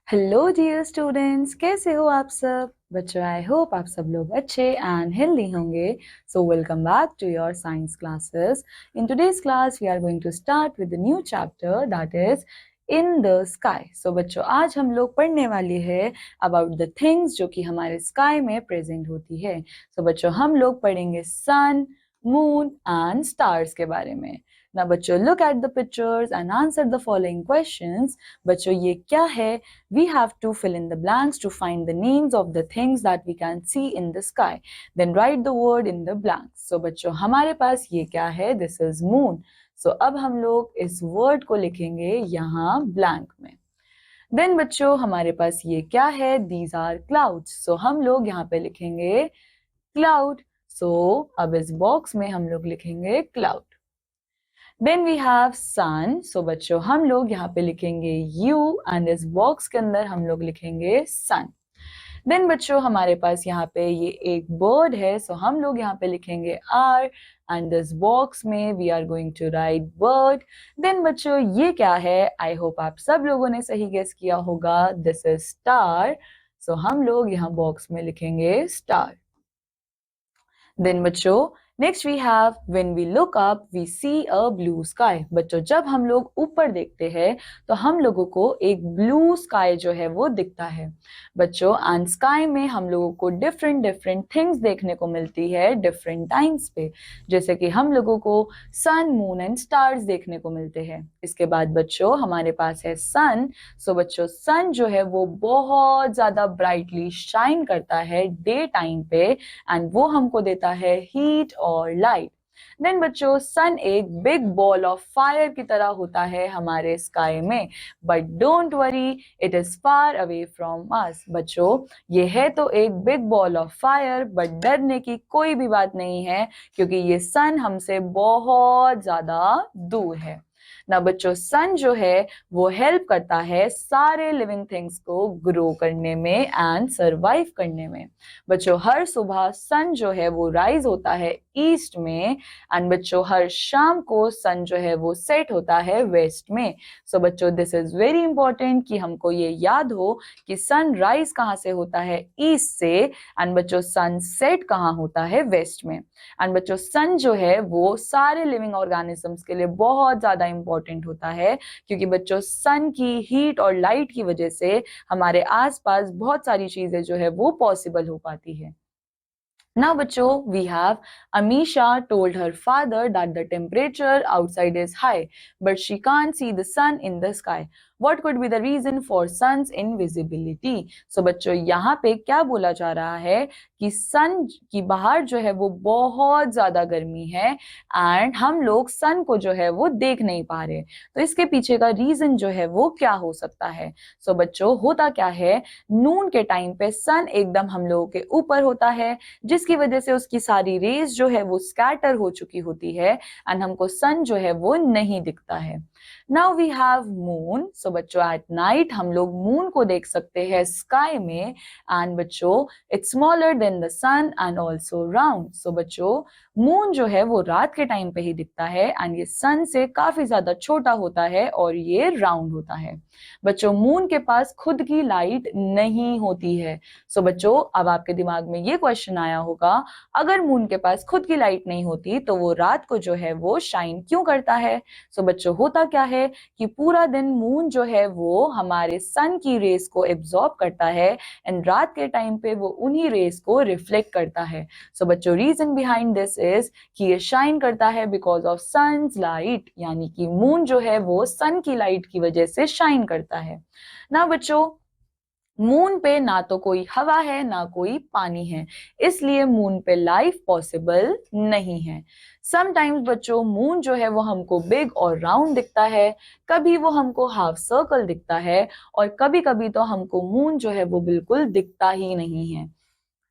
Hello dear students, कैसे हो आप सब बच्चों। आई होप आप सब लोग अच्छे एंड हेल्दी होंगे। So welcome back to your science classes. In today's class we are going to start with the new chapter that is in the sky. So बच्चों, आज हम लोग पढ़ने वाले हैं अबाउट द थिंग्स जो कि हमारे स्काई में प्रेजेंट होती है। सो बच्चों, हम लोग पढ़ेंगे सन, मून एंड स्टार्स के बारे में। ना बच्चों, look at the pictures and answer the following questions. बच्चों, ये क्या है? We have to fill in the blanks to find the names of the things that we can see in the sky. Then write the word in the blanks. So बच्चों, हमारे पास ये क्या है? This is moon. So अब हम लोग इस word को लिखेंगे यहाँ blank में। Then बच्चों, हमारे पास ये क्या है? These are clouds. So हम लोग यहाँ पे लिखेंगे cloud. So अब इस box में हम लोग लिखेंगे cloud. Then we have sun. So बच्चों, हम लोग यहाँ पे लिखेंगे U and इस box के अंदर हम लोग लिखेंगे sun. Then बच्चों, हमारे पास यहाँ पे ये एक bird है, so हम लोग यहाँ पे लिखेंगे R and this box में we are going to write bird. Then बच्चों, ये क्या है? I hope आप सब लोगों ने सही guess किया होगा. This is star. So हम लोग यहाँ box में लिखेंगे star. Then बच्चों, next we have when we look up we see a blue sky. बच्चों, जब हम लोग ऊपर देखते हैं तो हम लोगों को एक ब्लू स्काई जो है वो दिखता है। बच्चों, एंड स्काई में हम लोगों को डिफरेंट डिफरेंट थिंग्स देखने को मिलती है डिफरेंट टाइम्स पे, जैसे कि हम लोगों को सन, मून एंड स्टार्स देखने को मिलते हैं। इसके बाद बच्चों, हमारे पास है सन। सो बच्चों, सन जो है वो बहुत ज्यादा ब्राइटली शाइन करता है डे टाइम पे एंड वो हमको देता है हीट और लाइट। देन बच्चों, सन एक बिग बॉल ऑफ फायर की तरह होता है हमारे स्काई में, but don't worry, it is far away from us. बच्चों, ये है तो एक big ball of fire, but डरने की कोई भी बात नहीं है क्योंकि ये सन हमसे बहुत ज्यादा दूर है ना। बच्चों, सन जो है वो हेल्प करता है सारे लिविंग थिंग्स को ग्रो करने में एंड सरवाइव करने में। बच्चों, हर सुबह सन जो है वो राइज होता है ईस्ट में एंड बच्चों हर शाम को सन जो है वो सेट होता है वेस्ट में। सो बच्चों, दिस इज वेरी इंपॉर्टेंट कि हमको ये याद हो कि सन राइज कहाँ से होता है? ईस्ट से। एंड बच्चों, सन सेट कहाँ होता है? वेस्ट में। एंड बच्चों, सन जो है वो सारे लिविंग ऑर्गेनिजम्स के लिए बहुत ज्यादा इंपॉर्टेंट होता है क्योंकि बच्चों सन की हीट और लाइट की वजह से हमारे आसपास बहुत सारी चीजें जो है वो पॉसिबल हो पाती है। Now, बच्चों, we have Amisha told her father that the temperature outside is high, but she can't see the sun in the sky. What could be the reason for sun's invisibility? So, बच्चों, यहाँ पे क्या बोला जा रहा है कि सन की बाहर जो है वो बहुत ज्यादा गर्मी है एंड हम लोग सन को जो है वो देख नहीं पा रहे। तो इसके पीछे का रीजन जो है वो क्या हो सकता है? सो बच्चों, होता क्या है, नून के टाइम पे सन एकदम हम लोगों के ऊपर होता है, जिसकी वजह से उसकी सारी रेज जो है वो स्कैटर हो चुकी होती है एंड हमको सन जो है वो नहीं दिखता है। Now we have moon. So बच्चों, एट नाइट हम लोग मून को देख सकते हैं स्काई में एंड बच्चों it's smaller than the sun and also round. So बच्चों, मून जो है वो रात के टाइम पे ही दिखता है एंड ये सन से काफी ज्यादा छोटा होता है और ये राउंड होता है। बच्चों, मून के पास खुद की लाइट नहीं होती है। सो बच्चों, अब आपके दिमाग में ये क्वेश्चन आया होगा, अगर मून के पास खुद की लाइट नहीं होती तो वो रात को जो है वो शाइन क्यों करता है? सो बच्चों, होता क्या है कि पूरा दिन मून जो है वो हमारे सन की रेस को एब्जॉर्ब करता है एंड रात के टाइम पे वो उन्हीं रेस को रिफ्लेक्ट करता है। सो बच्चों, रीजन बिहाइंड दिस इज कि ये शाइन करता है बिकॉज ऑफ सन्स लाइट, यानी कि मून जो है वो सन की लाइट की वजह से शाइन करता है ना। बच्चों, मून पे ना तो कोई हवा है ना कोई पानी है, इसलिए मून पे लाइफ पॉसिबल नहीं है। समटाइम्स बच्चों, मून जो है वो हमको बिग और राउंड दिखता है, कभी वो हमको हाफ सर्कल दिखता है और कभी कभी तो हमको मून जो है वो बिल्कुल दिखता ही नहीं है।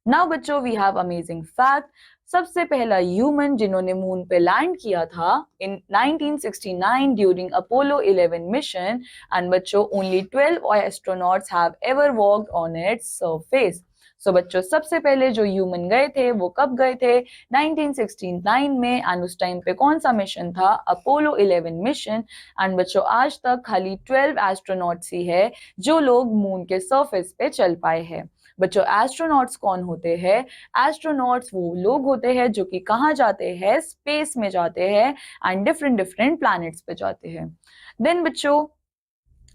नाउ बच्चों, वी हैव अमेजिंग फैक्ट। सबसे पहला ह्यूमन जिन्होंने मून पे लैंड किया था in 1969 during Apollo 11 mission and बच्चों only 12 astronauts have ever walked on its surface. So बच्चों सबसे पहले जो ह्यूमन गए थे वो कब गए थे? 1969 में। एंड उस टाइम पे कौन सा मिशन था? Apollo 11 mission. एंड बच्चों आज तक खाली 12 एस्ट्रोनॉट्स ही है जो लोग मून के सरफेस पे चल पाए हैं। बच्चों एस्ट्रोनॉट्स कौन होते हैं? एस्ट्रोनॉट्स वो लोग होते हैं जो कि कहाँ जाते हैं? स्पेस में जाते हैं एंड डिफरेंट डिफरेंट प्लैनेट्स पे जाते हैं। देन बच्चों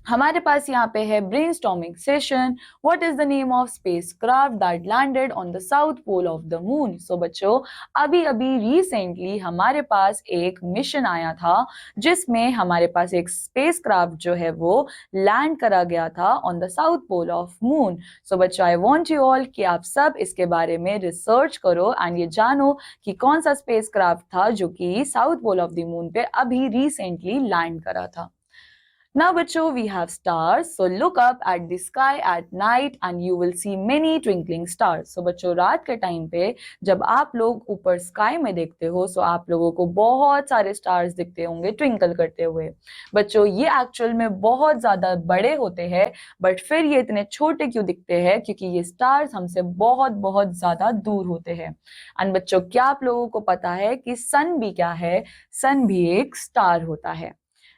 हमारे पास यहाँ पे है brainstorming session. What is the name of spacecraft that landed on the south pole of the moon? So बच्चों अभी अभी रिसेंटली हमारे पास एक मिशन आया था जिसमें हमारे पास एक स्पेसक्राफ्ट जो है वो लैंड करा गया था on the south pole of moon. So बच्चों आई वांट यू ऑल कि आप सब इसके बारे में रिसर्च करो एंड ये जानो कि कौन सा स्पेसक्राफ्ट था जो कि south pole of the moon पे अभी रिसेंटली लैंड करा था। Now, बच्चों, we have stars. So look up at the sky at night and you will see many twinkling stars. So बच्चों रात के टाइम पे जब आप लोग ऊपर स्काई में देखते हो so आप लोगों को बहुत सारे स्टार्स दिखते होंगे ट्विंकल करते हुए। बच्चों ये एक्चुअल में बहुत ज्यादा बड़े होते हैं बट फिर ये इतने छोटे क्यों दिखते हैं? क्योंकि ये स्टार्स हमसे बहुत बहुत ज्यादा दूर होते हैं। एंड बच्चों क्या आप लोगों को पता है कि सन भी क्या है? सन भी एक स्टार होता है।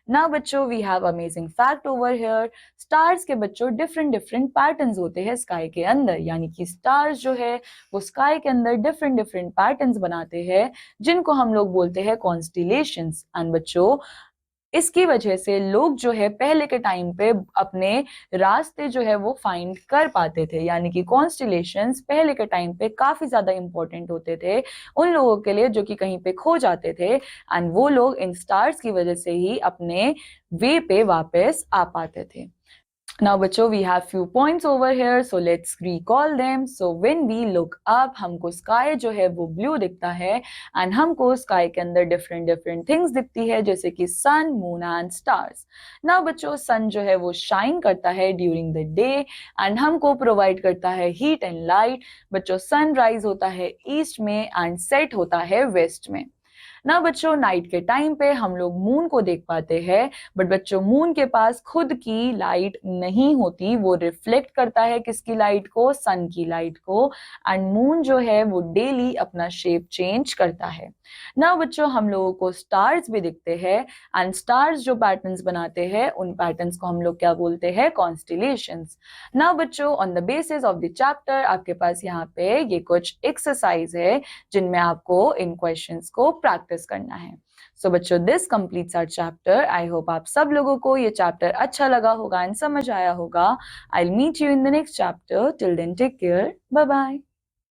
ना बच्चों we have amazing fact over here. Stars के बच्चों डिफरेंट डिफरेंट पैटर्न्स होते हैं स्काई के अंदर, यानी कि स्टार्स जो है वो स्काई के अंदर डिफरेंट डिफरेंट पैटर्न्स बनाते हैं जिनको हम लोग बोलते हैं कॉन्स्टिलेशंस। एंड बच्चों इसकी वजह से लोग जो है पहले के टाइम पे अपने रास्ते जो है वो फाइंड कर पाते थे, यानी कि कॉन्स्टिलेशंस पहले के टाइम पे काफी ज्यादा इंपॉर्टेंट होते थे उन लोगों के लिए जो कि कहीं पे खो जाते थे एंड वो लोग इन स्टार्स की वजह से ही अपने वे पे वापस आ पाते थे। Now बच्चों we have few points over here, so let's recall them. So when we look up हमको sky जो है वो blue दिखता है and हमको sky के अंदर different different things दिखती है जैसे कि sun, moon and stars. Now बच्चों sun जो है वो shine करता है during the day and हमको provide करता है heat and light. बच्चों sunrise होता है east में and set होता है west में। ना बच्चों नाइट के टाइम पे हम लोग मून को देख पाते हैं बट बच्चों मून के पास खुद की लाइट नहीं होती, वो रिफ्लेक्ट करता है किसकी लाइट को? सन की लाइट को। एंड मून जो है वो डेली अपना शेप चेंज करता है। ना बच्चों हम लोगों को स्टार्स भी दिखते हैं एंड स्टार्स जो पैटर्न्स बनाते हैं उन पैटर्न्स को हम लोग क्या बोलते हैं? कॉन्स्टिलेशंस। ना बच्चों on the basis of the chapter आपके पास यहाँ पे ये कुछ एक्सरसाइज है जिनमें आपको इन क्वेश्चंस को प्रैक्टिस करना है। सो बच्चों this completes our chapter. I hope आप सब लोगों को ये चैप्टर अच्छा लगा होगा एंड समझ आया होगा। I will meet you in the next chapter. Till then take care, bye bye.